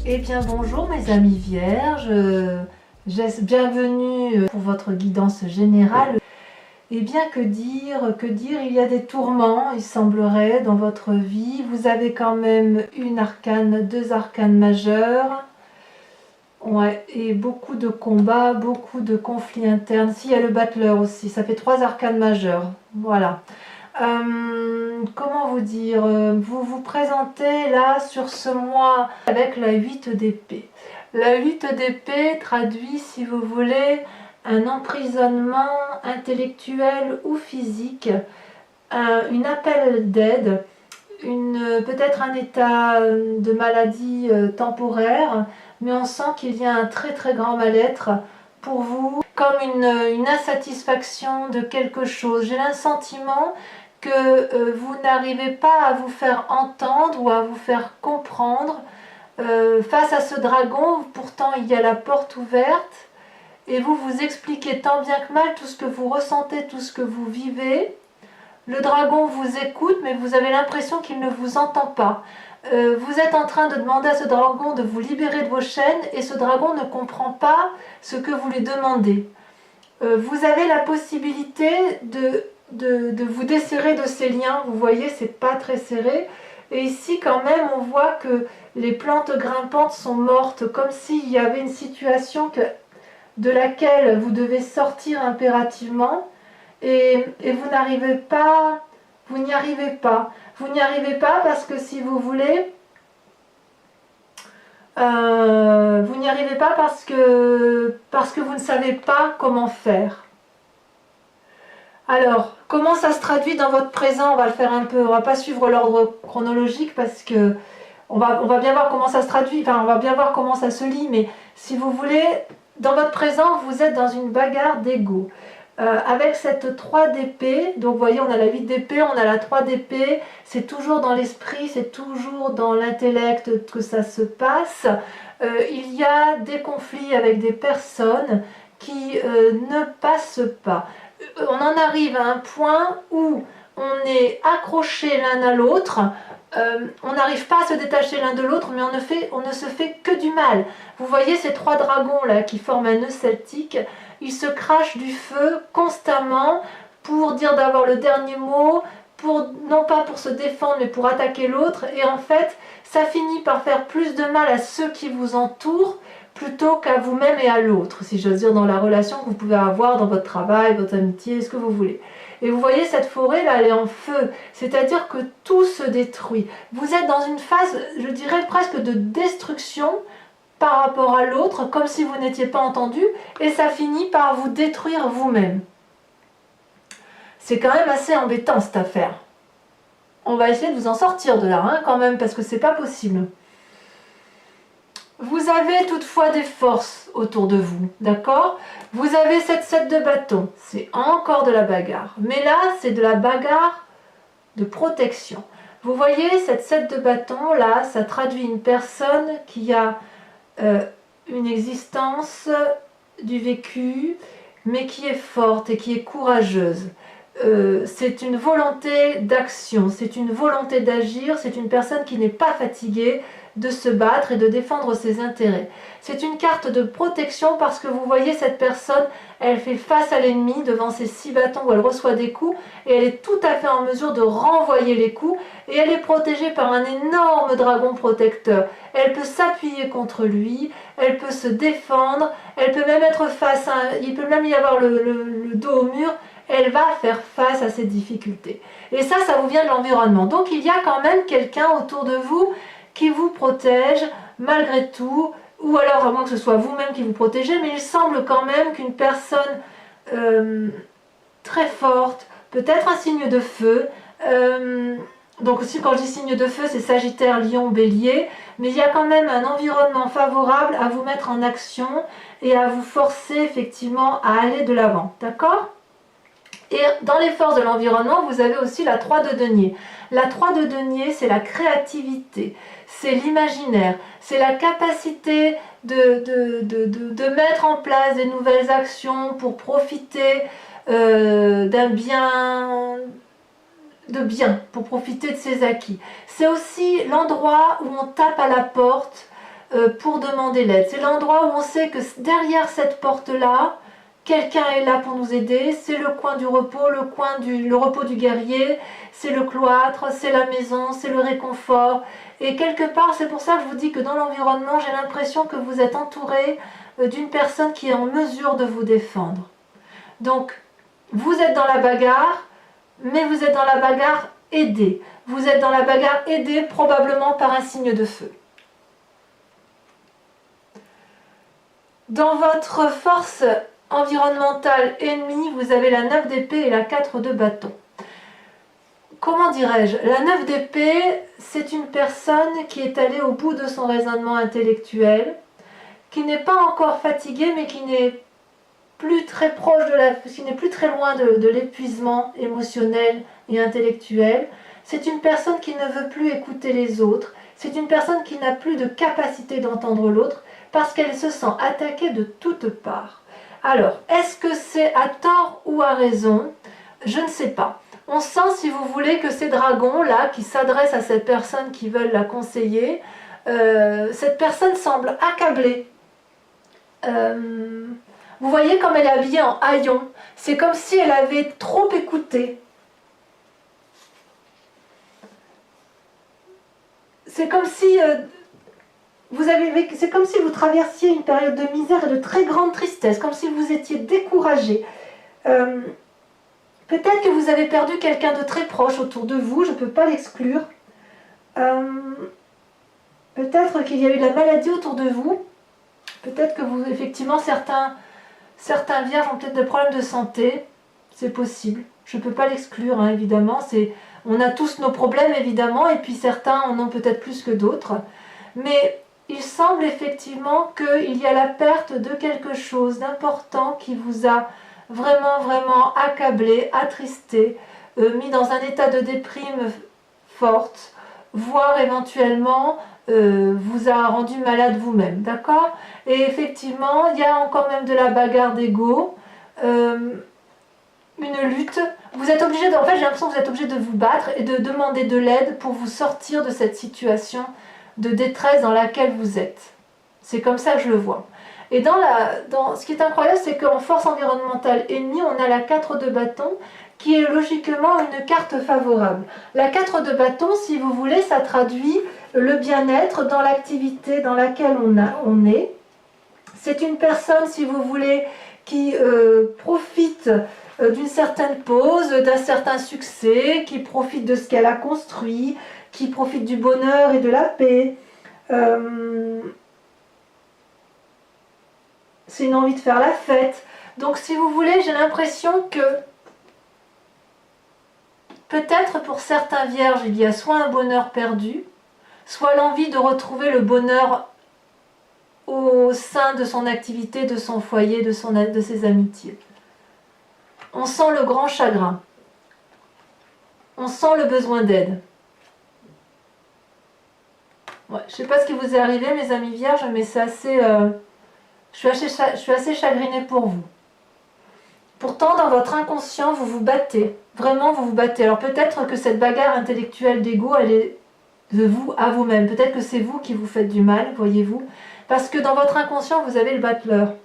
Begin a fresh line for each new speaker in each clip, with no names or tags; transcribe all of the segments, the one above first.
Eh bien bonjour mes amis vierges, bienvenue pour votre guidance générale. Eh bien que dire, il y a des tourments, il semblerait, dans votre vie. Vous avez quand même deux arcanes majeures. Ouais, et beaucoup de combats, beaucoup de conflits internes. Si, il y a le battleur aussi, ça fait 3 arcanes majeures. Voilà. Comment vous dire, vous vous présentez là sur ce mois avec la 8 d'épée. La 8 d'épée traduit, si vous voulez, un emprisonnement intellectuel ou physique, une appel d'aide, peut-être un état de maladie temporaire, mais on sent qu'il y a un très très grand mal-être pour vous, comme une insatisfaction de quelque chose. J'ai le sentiment que vous n'arrivez pas à vous faire entendre ou à vous faire comprendre face à ce dragon. Pourtant il y a la porte ouverte et vous vous expliquez tant bien que mal tout ce que vous ressentez, tout ce que vous vivez. Le dragon vous écoute, mais vous avez l'impression qu'il ne vous entend pas. Vous êtes en train de demander à ce dragon de vous libérer de vos chaînes et ce dragon ne comprend pas ce que vous lui demandez. Vous avez la possibilité de vous desserrer de ces liens. Vous voyez, c'est pas très serré. Et ici, quand même, on voit que les plantes grimpantes sont mortes, comme s'il y avait une situation de laquelle vous devez sortir impérativement. Et vous n'arrivez pas, vous n'y arrivez pas. Vous n'y arrivez pas parce que, si vous voulez, vous n'y arrivez pas parce que vous ne savez pas comment faire. Alors, comment ça se traduit dans votre présent? On va le faire un peu, on va pas suivre l'ordre chronologique parce que on va bien voir comment ça se traduit, enfin on va bien voir comment ça se lit, mais si vous voulez, dans votre présent, vous êtes dans une bagarre d'ego. Avec cette 3 d'épée, donc vous voyez, on a la 8 d'épée, on a la 3 d'épée, c'est toujours dans l'esprit, c'est toujours dans l'intellect que ça se passe. Il y a des conflits avec des personnes qui ne passent pas. On en arrive à un point où on est accroché l'un à l'autre, on n'arrive pas à se détacher l'un de l'autre, mais on ne se fait que du mal. Vous voyez ces 3 dragons là qui forment un nœud celtique, ils se crachent du feu constamment pour dire d'avoir le dernier mot, non pas pour se défendre mais pour attaquer l'autre, et en fait ça finit par faire plus de mal à ceux qui vous entourent plutôt qu'à vous-même et à l'autre, si j'ose dire, dans la relation que vous pouvez avoir dans votre travail, votre amitié, ce que vous voulez. Et vous voyez, cette forêt là, elle est en feu, c'est-à-dire que tout se détruit. Vous êtes dans une phase, je dirais presque de destruction par rapport à l'autre, comme si vous n'étiez pas entendu, et ça finit par vous détruire vous-même. C'est quand même assez embêtant cette affaire. On va essayer de vous en sortir de là, hein, quand même, parce que c'est pas possible. Vous avez toutefois des forces autour de vous, d'accord? Vous avez cette 7 de bâton, c'est encore de la bagarre. Mais là, c'est de la bagarre de protection. Vous voyez, cette 7 de bâton, là, ça traduit une personne qui a une existence du vécu, mais qui est forte et qui est courageuse. C'est une volonté d'action, c'est une volonté d'agir, c'est une personne qui n'est pas fatiguée de se battre et de défendre ses intérêts. C'est une carte de protection parce que vous voyez, cette personne, elle fait face à l'ennemi devant ses 6 bâtons où elle reçoit des coups et elle est tout à fait en mesure de renvoyer les coups, et elle est protégée par un énorme dragon protecteur. Elle peut s'appuyer contre lui, elle peut se défendre, elle peut même être face à... il peut même y avoir le dos au mur. Elle va faire face à ces difficultés. Et ça vous vient de l'environnement. Donc il y a quand même quelqu'un autour de vous qui vous protège malgré tout, ou alors à moins que ce soit vous-même qui vous protégez, mais il semble quand même qu'une personne très forte, peut-être un signe de feu, donc aussi quand je dis signe de feu, c'est Sagittaire, Lion, Bélier, mais il y a quand même un environnement favorable à vous mettre en action et à vous forcer effectivement à aller de l'avant, d'accord ? Et dans les forces de l'environnement, vous avez aussi la 3 de denier. La 3 de denier, c'est la créativité, c'est l'imaginaire, c'est la capacité de mettre en place des nouvelles actions pour profiter d'un bien, pour profiter de ses acquis. C'est aussi l'endroit où on tape à la porte pour demander l'aide. C'est l'endroit où on sait que derrière cette porte-là, quelqu'un est là pour nous aider. C'est le coin du repos, le repos du guerrier, c'est le cloître, c'est la maison, c'est le réconfort. Et quelque part, c'est pour ça que je vous dis que dans l'environnement, j'ai l'impression que vous êtes entouré d'une personne qui est en mesure de vous défendre. Donc, vous êtes dans la bagarre, mais vous êtes dans la bagarre aidé. Vous êtes dans la bagarre aidé probablement par un signe de feu. Dans votre force environnementale ennemie, vous avez la 9 d'épée et la 4 de bâton. Comment dirais-je? La 9 d'épée, c'est une personne qui est allée au bout de son raisonnement intellectuel, qui n'est pas encore fatiguée, mais qui n'est plus très proche qui n'est plus très loin de l'épuisement émotionnel et intellectuel. C'est une personne qui ne veut plus écouter les autres. C'est une personne qui n'a plus de capacité d'entendre l'autre parce qu'elle se sent attaquée de toutes parts. Alors, est-ce que c'est à tort ou à raison? Je ne sais pas. On sent, si vous voulez, que ces dragons-là, qui s'adressent à cette personne qui veulent la conseiller, cette personne semble accablée. Vous voyez comme elle est habillée en haillons. C'est comme si elle avait trop écouté. C'est comme si c'est comme si vous traversiez une période de misère et de très grande tristesse, comme si vous étiez découragé. Peut-être que vous avez perdu quelqu'un de très proche autour de vous, je ne peux pas l'exclure. Peut-être qu'il y a eu de la maladie autour de vous. Peut-être que vous, effectivement, certains vierges ont peut-être des problèmes de santé. C'est possible. Je ne peux pas l'exclure, hein, évidemment. On a tous nos problèmes, évidemment, et puis certains en ont peut-être plus que d'autres. Mais il semble effectivement qu'il y a la perte de quelque chose d'important qui vous a vraiment, vraiment accablé, attristé, mis dans un état de déprime forte, voire éventuellement vous a rendu malade vous-même, d'accord? Et effectivement, il y a encore même de la bagarre d'ego, une lutte. Vous êtes obligé en fait, j'ai l'impression que vous êtes obligé de vous battre et de demander de l'aide pour vous sortir de cette situation de détresse dans laquelle vous êtes. C'est comme ça que je le vois. Et ce qui est incroyable, c'est qu'en force environnementale ennemie, on a la 4 de bâton, qui est logiquement une carte favorable. La 4 de bâton, si vous voulez, ça traduit le bien-être dans l'activité dans laquelle on est. C'est une personne, si vous voulez, qui profite d'une certaine pause, d'un certain succès, qui profite de ce qu'elle a construit, qui profite du bonheur et de la paix. C'est une envie de faire la fête. Donc si vous voulez, j'ai l'impression que peut-être pour certains vierges, il y a soit un bonheur perdu, soit l'envie de retrouver le bonheur au sein de son activité, de son foyer, de ses amitiés. On sent le grand chagrin. On sent le besoin d'aide. Ouais, je ne sais pas ce qui vous est arrivé, mes amis vierges, mais c'est assez... je suis assez chagrinée pour vous. Pourtant, dans votre inconscient, vous vous battez. Vraiment, vous vous battez. Alors peut-être que cette bagarre intellectuelle d'ego, elle est de vous à vous-même. Peut-être que c'est vous qui vous faites du mal, voyez-vous. Parce que dans votre inconscient, vous avez le battleur.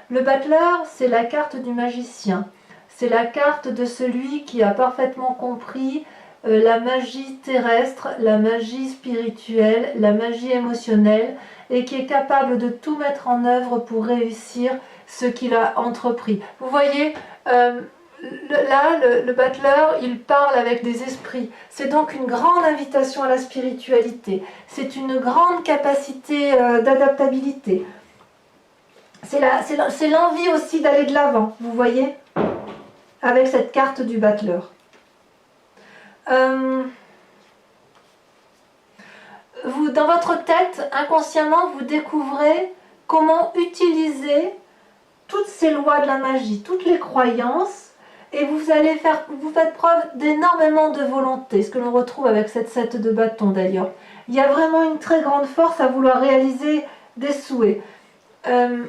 Le battleur, c'est la carte du magicien. C'est la carte de celui qui a parfaitement compris la magie terrestre, la magie spirituelle, la magie émotionnelle, et qui est capable de tout mettre en œuvre pour réussir ce qu'il a entrepris. Vous voyez, le battleur, il parle avec des esprits. C'est donc une grande invitation à la spiritualité. C'est une grande capacité d'adaptabilité. C'est l'envie aussi d'aller de l'avant, vous voyez, avec cette carte du battleur. Dans votre tête, inconsciemment, vous découvrez comment utiliser toutes ces lois de la magie, toutes les croyances, et vous faites preuve d'énormément de volonté, ce que l'on retrouve avec cette 7 de bâton d'ailleurs. Il y a vraiment une très grande force à vouloir réaliser des souhaits. Je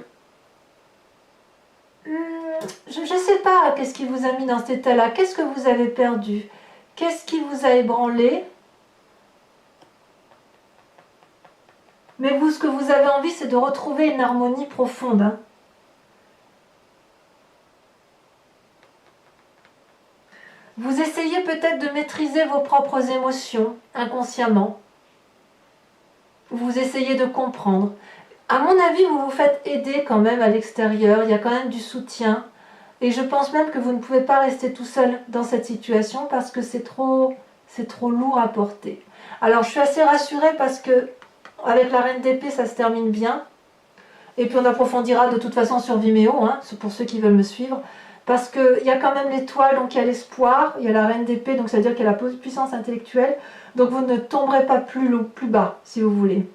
ne sais pas qu'est-ce qui vous a mis dans cet état-là. Qu'est-ce que vous avez perdu? Qu'est-ce qui vous a ébranlé? Mais vous, ce que vous avez envie, c'est de retrouver une harmonie profonde. Hein. Vous essayez peut-être de maîtriser vos propres émotions inconsciemment. Vous essayez de comprendre. À mon avis, vous vous faites aider quand même à l'extérieur. Il y a quand même du soutien. Et je pense même que vous ne pouvez pas rester tout seul dans cette situation parce que c'est trop lourd à porter. Alors je suis assez rassurée parce que avec la reine d'épée, ça se termine bien. Et puis on approfondira de toute façon sur Vimeo, hein, pour ceux qui veulent me suivre. Parce qu'il y a quand même l'étoile, donc il y a l'espoir, il y a la reine d'épée, donc ça veut dire qu'il y a la puissance intellectuelle. Donc vous ne tomberez pas plus bas, si vous voulez.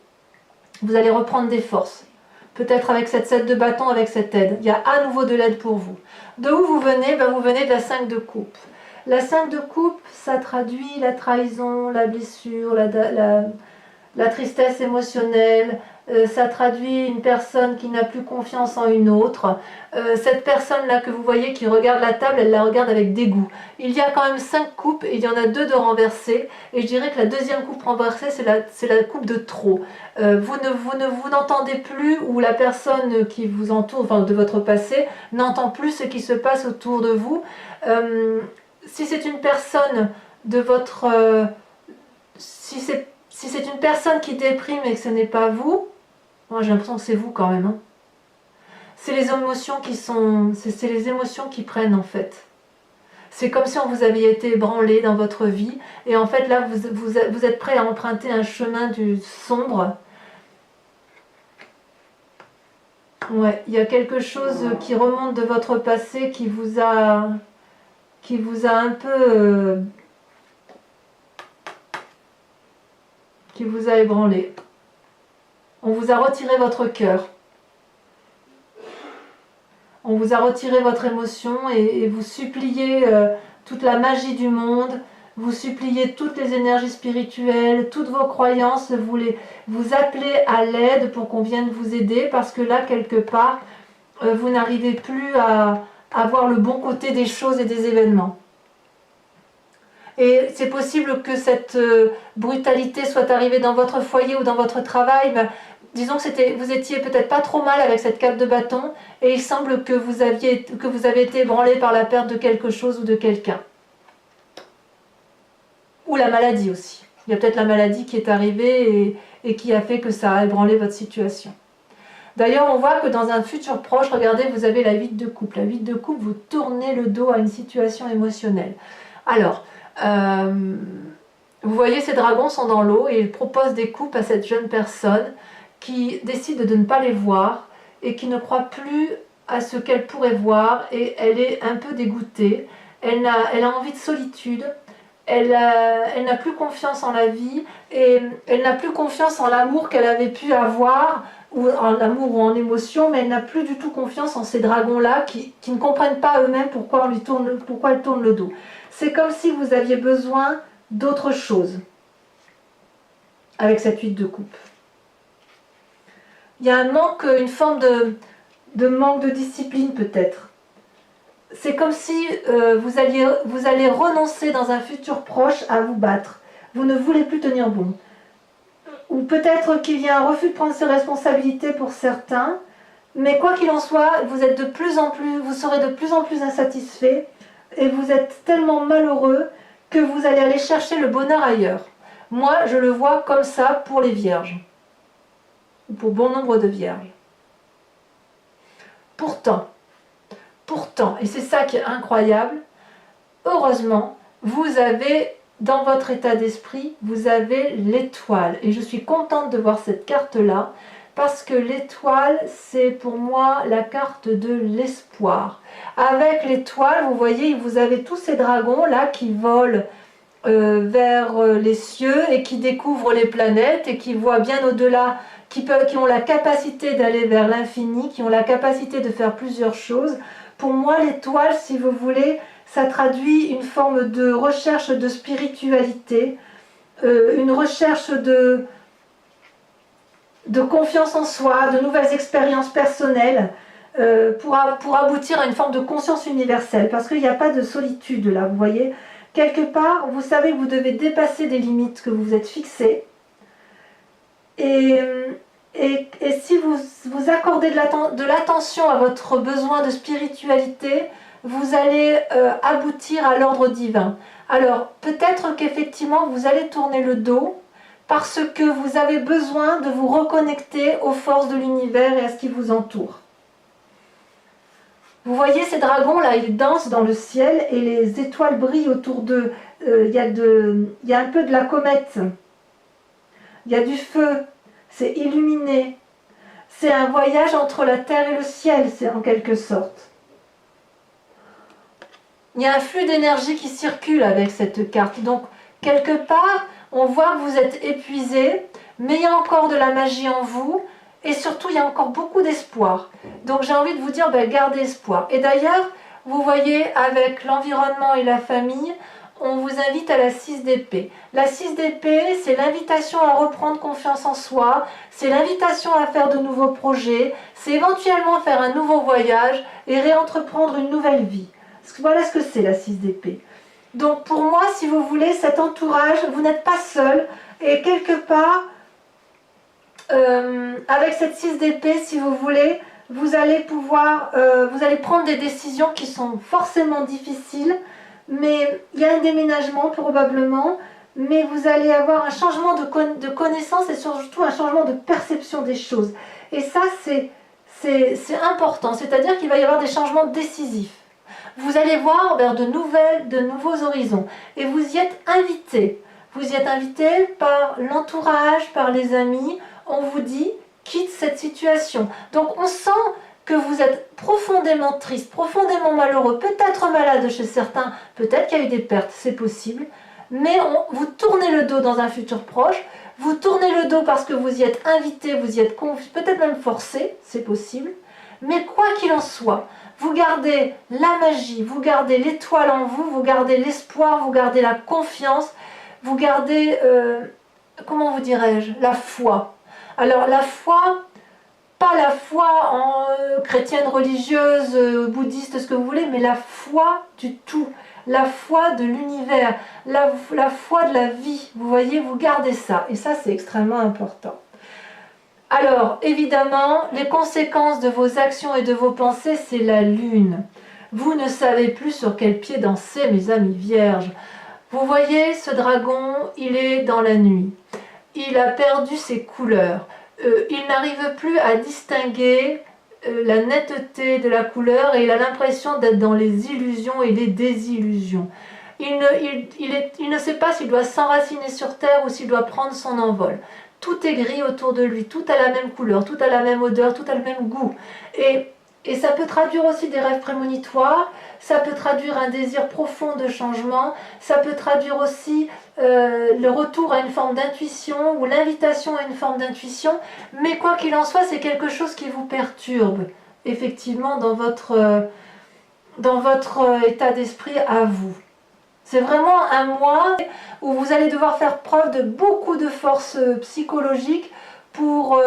Vous allez reprendre des forces. Peut-être avec cette 7 de bâton, avec cette aide. Il y a à nouveau de l'aide pour vous. De où vous venez? Vous venez de la 5 de coupe. La 5 de coupe, ça traduit la trahison, la blessure, la tristesse émotionnelle, ça traduit une personne qui n'a plus confiance en une autre. Cette personne-là que vous voyez qui regarde la table, elle la regarde avec dégoût. Il y a quand même 5 coupes et il y en a 2 de renversées. Et je dirais que la deuxième coupe renversée, c'est la coupe de trop. Vous n'entendez plus, ou la personne qui vous entoure, enfin de votre passé, n'entend plus ce qui se passe autour de vous. Si c'est une personne de votre... si c'est une personne qui déprime et que ce n'est pas vous, moi j'ai l'impression que c'est vous quand même. Hein. C'est les émotions qui sont... C'est les émotions qui prennent en fait. C'est comme si on vous avait été ébranlé dans votre vie. Et en fait là, vous êtes prêt à emprunter un chemin du sombre. Ouais, il y a quelque chose qui remonte de votre passé qui vous a un peu... qui vous a ébranlé. On vous a retiré votre cœur. On vous a retiré votre émotion et vous suppliez toute la magie du monde, vous suppliez toutes les énergies spirituelles, toutes vos croyances, vous appelez à l'aide pour qu'on vienne vous aider parce que là, quelque part, vous n'arrivez plus à voir le bon côté des choses et des événements. Et c'est possible que cette brutalité soit arrivée dans votre foyer ou dans votre travail. Disons que vous étiez peut-être pas trop mal avec cette 4 de bâton et il semble que vous avez été ébranlé par la perte de quelque chose ou de quelqu'un. Ou la maladie aussi. Il y a peut-être la maladie qui est arrivée et qui a fait que ça a ébranlé votre situation. D'ailleurs, on voit que dans un futur proche, regardez, vous avez la 8 de coupe. La 8 de coupe, vous tournez le dos à une situation émotionnelle. Alors, vous voyez, ces dragons sont dans l'eau et ils proposent des coupes à cette jeune personne qui décide de ne pas les voir et qui ne croit plus à ce qu'elle pourrait voir et elle est un peu dégoûtée. Elle a envie de solitude, elle n'a plus confiance en la vie et elle n'a plus confiance en l'amour qu'elle avait pu avoir, ou en amour ou en émotion, mais elle n'a plus du tout confiance en ces dragons-là qui ne comprennent pas eux-mêmes pourquoi elle tourne le dos. C'est comme si vous aviez besoin d'autre chose avec cette 8 de coupe. Il y a un manque, une forme de manque de discipline peut-être. C'est comme si vous allez renoncer dans un futur proche à vous battre. Vous ne voulez plus tenir bon. Ou peut-être qu'il y a un refus de prendre ses responsabilités pour certains. Mais quoi qu'il en soit, vous serez de plus en plus insatisfait. Et vous êtes tellement malheureux que vous allez aller chercher le bonheur ailleurs. Moi, je le vois comme ça pour les vierges. Ou pour bon nombre de vierges. Pourtant, et c'est ça qui est incroyable, heureusement, vous avez, dans votre état d'esprit, vous avez l'étoile. Et je suis contente de voir cette carte-là, parce que l'étoile, c'est pour moi la carte de l'espoir. Avec l'étoile, vous voyez, vous avez tous ces dragons-là qui volent vers les cieux et qui découvrent les planètes et qui voient bien au-delà, qui ont la capacité d'aller vers l'infini, qui ont la capacité de faire plusieurs choses. Pour moi, l'étoile, si vous voulez, ça traduit une forme de recherche de spiritualité, une recherche de confiance en soi, de nouvelles expériences personnelles, pour aboutir à une forme de conscience universelle, parce qu'il n'y a pas de solitude là, vous voyez. Quelque part, vous savez que vous devez dépasser des limites que vous vous êtes fixées, et Et si vous accordez de l'attention à votre besoin de spiritualité, vous allez aboutir à l'ordre divin. Alors, peut-être qu'effectivement, vous allez tourner le dos parce que vous avez besoin de vous reconnecter aux forces de l'univers et à ce qui vous entoure. Vous voyez ces dragons-là, ils dansent dans le ciel et les étoiles brillent autour d'eux. Il y a un peu de la comète. Il y a du feu. C'est illuminé. C'est un voyage entre la terre et le ciel, c'est en quelque sorte. Il y a un flux d'énergie qui circule avec cette carte. Donc, quelque part, on voit que vous êtes épuisé, mais il y a encore de la magie en vous. Et surtout, il y a encore beaucoup d'espoir. Donc j'ai envie de vous dire, gardez espoir. Et d'ailleurs, vous voyez, avec l'environnement et la famille, on vous invite à la 6 d'épée. La 6 d'épée, c'est l'invitation à reprendre confiance en soi, c'est l'invitation à faire de nouveaux projets, c'est éventuellement faire un nouveau voyage et réentreprendre une nouvelle vie. Voilà ce que c'est la 6 d'épée. Donc pour moi, si vous voulez, cet entourage, vous n'êtes pas seul. Et quelque part, avec cette 6 d'épée, si vous voulez, vous allez prendre des décisions qui sont forcément difficiles, mais il y a un déménagement probablement, mais vous allez avoir un changement de connaissance et surtout un changement de perception des choses. Et ça, c'est important, c'est-à-dire qu'il va y avoir des changements décisifs. Vous allez voir vers de nouveaux horizons, et vous y êtes invité. Vous y êtes invité par l'entourage, par les amis. On vous dit, quitte cette situation. Donc on sent que vous êtes profondément triste, profondément malheureux, peut-être malade chez certains, peut-être qu'il y a eu des pertes, c'est possible, mais vous tournez le dos dans un futur proche, vous tournez le dos parce que vous y êtes invité, vous y êtes peut-être même forcé, c'est possible, mais quoi qu'il en soit, vous gardez la magie, vous gardez l'étoile en vous, vous gardez l'espoir, vous gardez la confiance, vous gardez, comment vous dirais-je, la foi. Alors la foi, pas la foi en chrétienne, religieuse, bouddhiste, ce que vous voulez, mais la foi du tout, la foi de l'univers, la foi de la vie. Vous voyez, vous gardez ça, et ça c'est extrêmement important. Alors, évidemment, les conséquences de vos actions et de vos pensées, c'est la lune. Vous ne savez plus sur quel pied danser, mes amis vierges. Vous voyez, ce dragon, il est dans la nuit. Il a perdu ses couleurs. Il n'arrive plus à distinguer la netteté de la couleur et il a l'impression d'être dans les illusions et les désillusions. Il ne sait pas s'il doit s'enraciner sur terre ou s'il doit prendre son envol. Tout est gris autour de lui, tout a la même couleur, tout a la même odeur, tout a le même goût. Et ça peut traduire aussi des rêves prémonitoires, ça peut traduire un désir profond de changement, ça peut traduire aussi le retour à une forme d'intuition ou l'invitation à une forme d'intuition, mais quoi qu'il en soit, c'est quelque chose qui vous perturbe, effectivement, dans votre état d'esprit à vous. C'est vraiment un mois où vous allez devoir faire preuve de beaucoup de force psychologique pour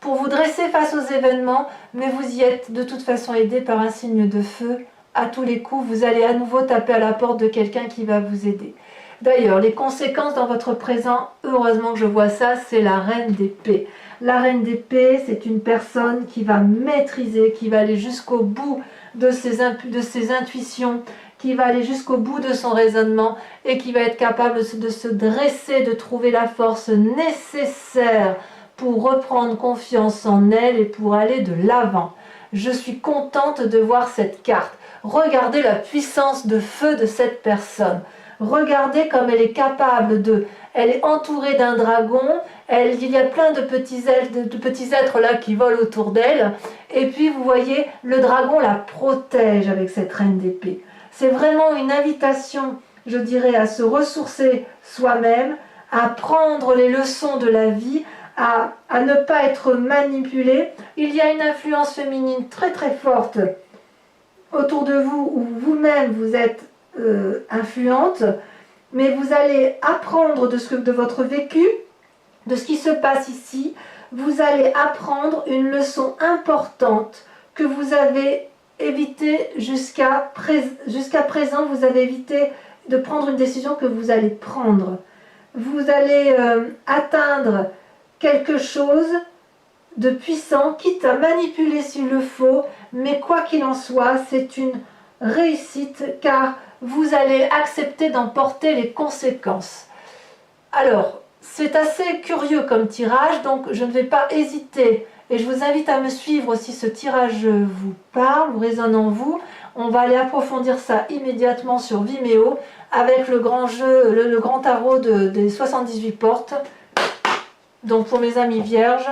vous dresser face aux événements, mais vous y êtes de toute façon aidé par un signe de feu. À tous les coups, vous allez à nouveau taper à la porte de quelqu'un qui va vous aider. D'ailleurs, les conséquences dans votre présent, heureusement que je vois ça, c'est la reine d'épée. La reine d'épée, c'est une personne qui va maîtriser, qui va aller jusqu'au bout de ses intuitions, qui va aller jusqu'au bout de son raisonnement et qui va être capable de se dresser, de trouver la force nécessaire pour reprendre confiance en elle et pour aller de l'avant. Je suis contente de voir cette carte. Regardez la puissance de feu de cette personne. Regardez comme elle est capable de... Elle est entourée d'un dragon, il y a plein de petits êtres là qui volent autour d'elle. Et puis vous voyez, le dragon la protège avec cette reine d'épée. C'est vraiment une invitation, je dirais, à se ressourcer soi-même, à prendre les leçons de la vie, à ne pas être manipulé. Il y a une influence féminine très très forte autour de vous, où vous-même vous êtes influente, mais vous allez apprendre de votre vécu, de ce qui se passe ici. Vous allez apprendre une leçon importante que vous avez évité jusqu'à présent. Vous avez évité de prendre une décision que vous allez prendre. Vous allez atteindre quelque chose de puissant, quitte à manipuler s'il le faut, mais quoi qu'il en soit, c'est une réussite car vous allez accepter d'en porter les conséquences. Alors, c'est assez curieux comme tirage, donc je ne vais pas hésiter et je vous invite à me suivre si ce tirage vous parle ou résonne en vous. On va aller approfondir ça immédiatement sur Vimeo avec le grand jeu, le grand tarot des 78 portes. Donc pour mes amis vierges,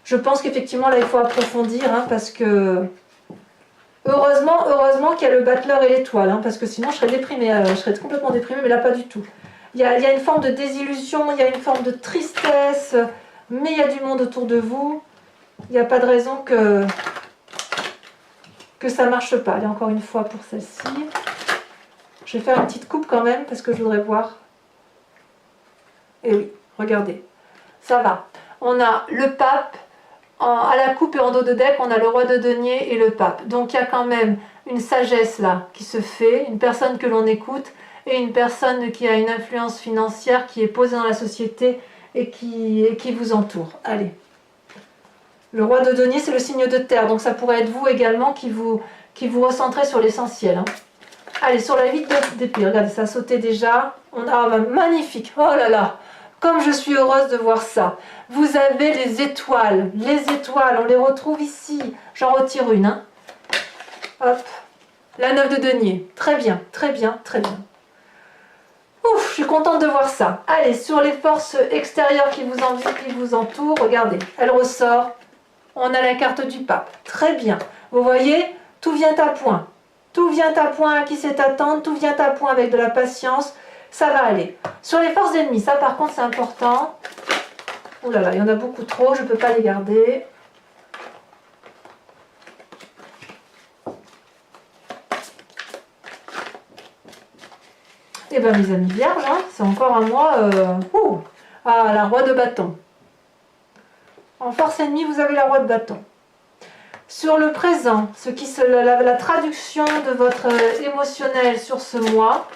je pense qu'effectivement là il faut approfondir hein, parce que heureusement qu'il y a le battleur et l'étoile hein, parce que sinon je serais déprimée, je serais complètement déprimée, mais là pas du tout. Il y a une forme de désillusion, il y a une forme de tristesse, mais il y a du monde autour de vous. Il n'y a pas de raison que ça ne marche pas. Allez, encore une fois pour celle-ci. Je vais faire une petite coupe quand même parce que je voudrais voir. Et oui, regardez. Ça va. On a le pape, à la coupe et en dos de deck, on a le roi de denier et le pape. Donc il y a quand même une sagesse là qui se fait, une personne que l'on écoute et une personne qui a une influence financière qui est posée dans la société et qui vous entoure. Allez. Le roi de denier, c'est le signe de terre, donc ça pourrait être vous également qui vous recentrez sur l'essentiel. Hein. Allez, sur la 8 d'épée, regardez, ça a sauté déjà. On a magnifique, oh là là, comme je suis heureuse de voir ça. Vous avez les étoiles, on les retrouve ici. J'en retire une. Hein. Hop, la 9 de denier, très bien, très bien, très bien. Ouf, je suis contente de voir ça. Allez, sur les forces extérieures qui vous entourent, regardez, elle ressort. On a la carte du pape. Très bien. Vous voyez, tout vient à point. Tout vient à point à qui sait attendre. Tout vient à point avec de la patience. Ça va aller. Sur les forces ennemies, ça par contre c'est important. Ouh là là, il y en a beaucoup trop. Je ne peux pas les garder. Eh bien mes amis vierges, hein, c'est encore à moi. Ah, la roi de bâton. En force ennemie, vous avez la roi de bâton. Sur le présent, la traduction de votre émotionnel sur ce mois,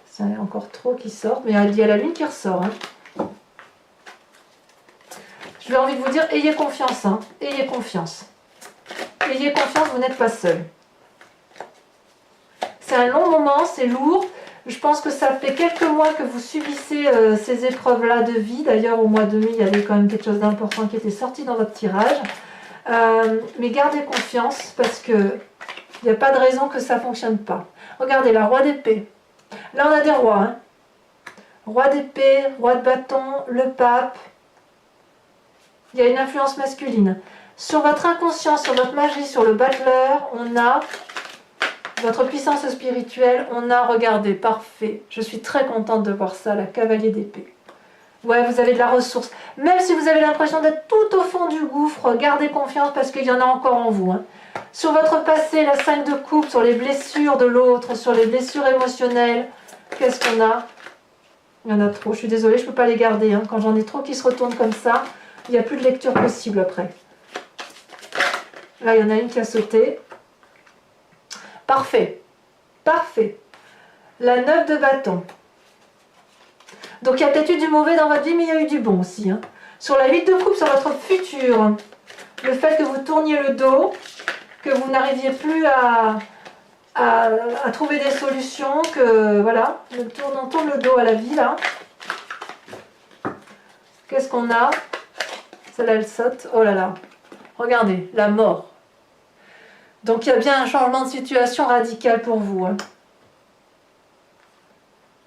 c'est encore trop qui sort, mais il y a la lune qui ressort. Hein. J'ai envie de vous dire, ayez confiance. Hein, ayez confiance. Ayez confiance, vous n'êtes pas seul. C'est un long moment, c'est lourd. Je pense que ça fait quelques mois que vous subissez ces épreuves-là de vie. D'ailleurs, au mois de mai, il y avait quand même quelque chose d'important qui était sorti dans votre tirage. Mais gardez confiance parce qu'il n'y a pas de raison que ça ne fonctionne pas. Regardez, la roi d'épée. Là, on a des rois. Hein. Roi d'épée, roi de bâton, le pape. Il y a une influence masculine. Sur votre inconscient, sur votre magie, sur le battleur, on a... Votre puissance spirituelle, on a regardé, parfait. Je suis très contente de voir ça, la cavalier d'épée. Ouais, vous avez de la ressource. Même si vous avez l'impression d'être tout au fond du gouffre, gardez confiance parce qu'il y en a encore en vous. Hein. Sur votre passé, la 5 de coupe, sur les blessures de l'autre, sur les blessures émotionnelles, qu'est-ce qu'on a? Il y en a trop, je suis désolée, je ne peux pas les garder. Hein. Quand j'en ai trop qui se retournent comme ça, il n'y a plus de lecture possible après. Là, il y en a une qui a sauté. Parfait, parfait. La 9 de bâton. Donc il y a peut-être eu du mauvais dans votre vie, mais il y a eu du bon aussi. Hein. Sur la 8 de coupe, sur votre futur, le fait que vous tourniez le dos, que vous n'arriviez plus à trouver des solutions, que voilà, on tourne le dos à la vie là. Qu'est-ce qu'on a? Celle-là, elle saute. Oh là là. Regardez, la mort. Donc il y a bien un changement de situation radical pour vous. Hein.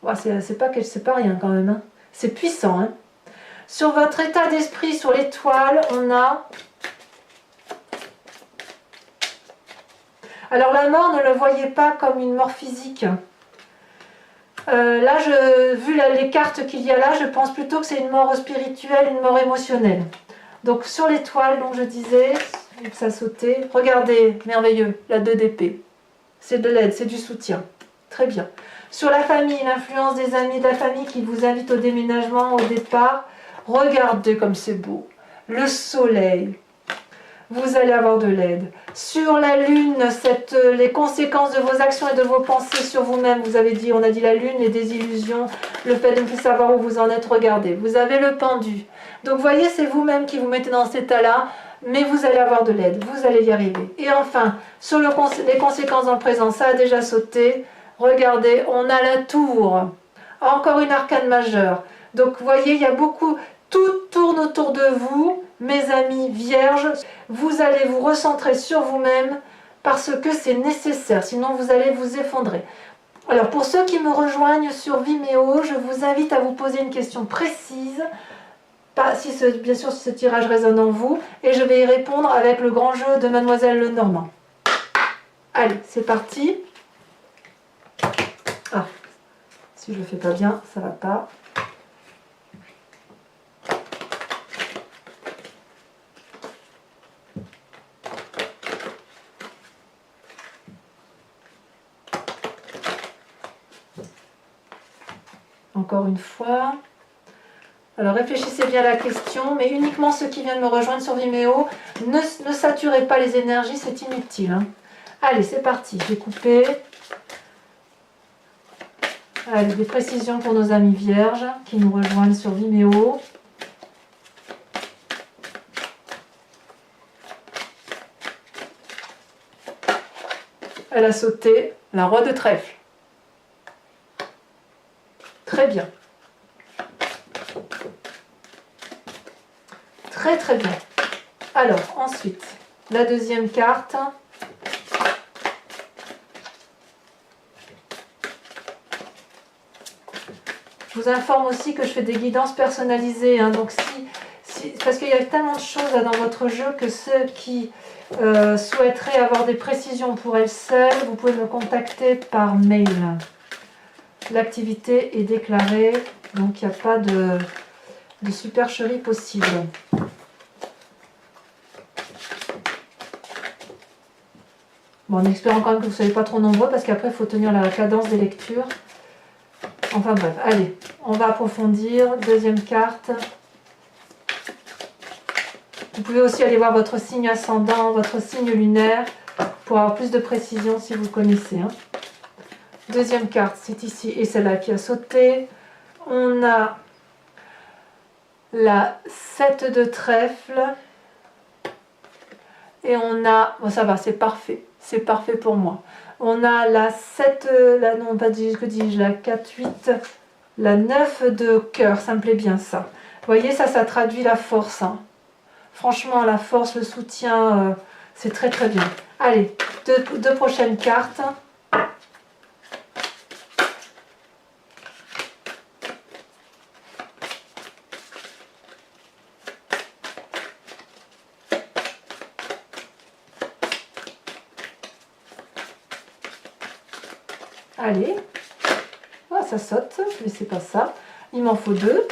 Ouais, c'est pas rien quand même. Hein. C'est puissant. Hein. Sur votre état d'esprit, sur l'étoile, on a... Alors la mort, ne le voyez pas comme une mort physique. Là, vu les cartes qu'il y a là, je pense plutôt que c'est une mort spirituelle, une mort émotionnelle. Donc sur l'étoile, dont je disais... ça sautait. Regardez, merveilleux, la 2 d'épée. C'est de l'aide, c'est du soutien. Très bien. Sur la famille, l'influence des amis de la famille qui vous invitent au déménagement, au départ. Regardez comme c'est beau. Le soleil. Vous allez avoir de l'aide. Sur la lune, les conséquences de vos actions et de vos pensées sur vous-même. Vous avez dit, on a dit la lune, les désillusions, le fait de ne plus savoir où vous en êtes. Regardez, vous avez le pendu. Donc vous voyez, c'est vous-même qui vous mettez dans cet état-là, mais vous allez avoir de l'aide, vous allez y arriver. Et enfin, sur les conséquences dans le présent, ça a déjà sauté. Regardez, on a la tour, encore une arcane majeure. Donc vous voyez, il y a beaucoup, tout tourne autour de vous, mes amis vierges. Vous allez vous recentrer sur vous-même parce que c'est nécessaire, sinon vous allez vous effondrer. Alors pour ceux qui me rejoignent sur Vimeo, je vous invite à vous poser une question précise, bien sûr si ce tirage résonne en vous, et je vais y répondre avec le grand jeu de Mademoiselle Lenormand. Allez, c'est parti. Ah, si je le fais pas bien, ça va pas. Encore une fois. Alors réfléchissez bien à la question, mais uniquement ceux qui viennent me rejoindre sur Vimeo, ne saturez pas les énergies, c'est inutile. Hein. Allez, c'est parti, j'ai coupé. Allez, des précisions pour nos amis vierges qui nous rejoignent sur Vimeo. Elle a sauté la roi de trèfle. Très bien. Très très bien. Alors, ensuite, la deuxième carte. Je vous informe aussi que je fais des guidances personnalisées. Hein, donc parce qu'il y a tellement de choses là, dans votre jeu que ceux qui souhaiteraient avoir des précisions pour elles seules, vous pouvez me contacter par mail. L'activité est déclarée, donc il n'y a pas de supercherie possible. Bon, en espérant quand même que vous ne soyez pas trop nombreux, parce qu'après il faut tenir la cadence des lectures. Enfin bref, allez, on va approfondir. Deuxième carte. Vous pouvez aussi aller voir votre signe ascendant, votre signe lunaire, pour avoir plus de précision si vous connaissez. Hein. Deuxième carte, c'est ici, et celle-là qui a sauté. On a la 7 de trèfle. Et on a, bon ça va, c'est parfait pour moi. On a la 7, non pas que dis-je, la 4, 8, la 9 de cœur, ça me plaît bien ça. Vous voyez, ça traduit la force. Hein. Franchement, la force, le soutien, c'est très très bien. Allez, deux prochaines cartes. Allez, ah, ça saute, mais c'est pas ça. Il m'en faut 2.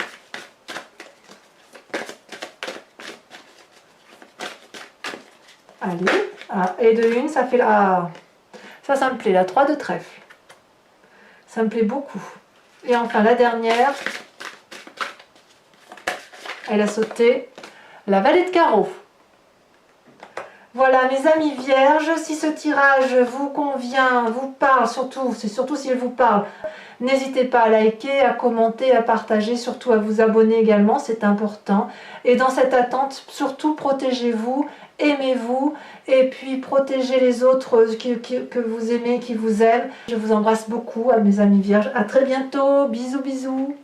Allez, ah, et de une, ça fait la... Ah, ça me plaît, la 3 de trèfle. Ça me plaît beaucoup. Et enfin, la dernière, elle a sauté la vallée de carreaux. Voilà mes amis vierges, si ce tirage vous convient, vous parle, c'est surtout s'il vous parle, n'hésitez pas à liker, à commenter, à partager, surtout à vous abonner également, c'est important. Et dans cette attente, surtout protégez-vous, aimez-vous, et puis protégez les autres que vous aimez, qui vous aiment. Je vous embrasse beaucoup à mes amis vierges, à très bientôt, bisous bisous.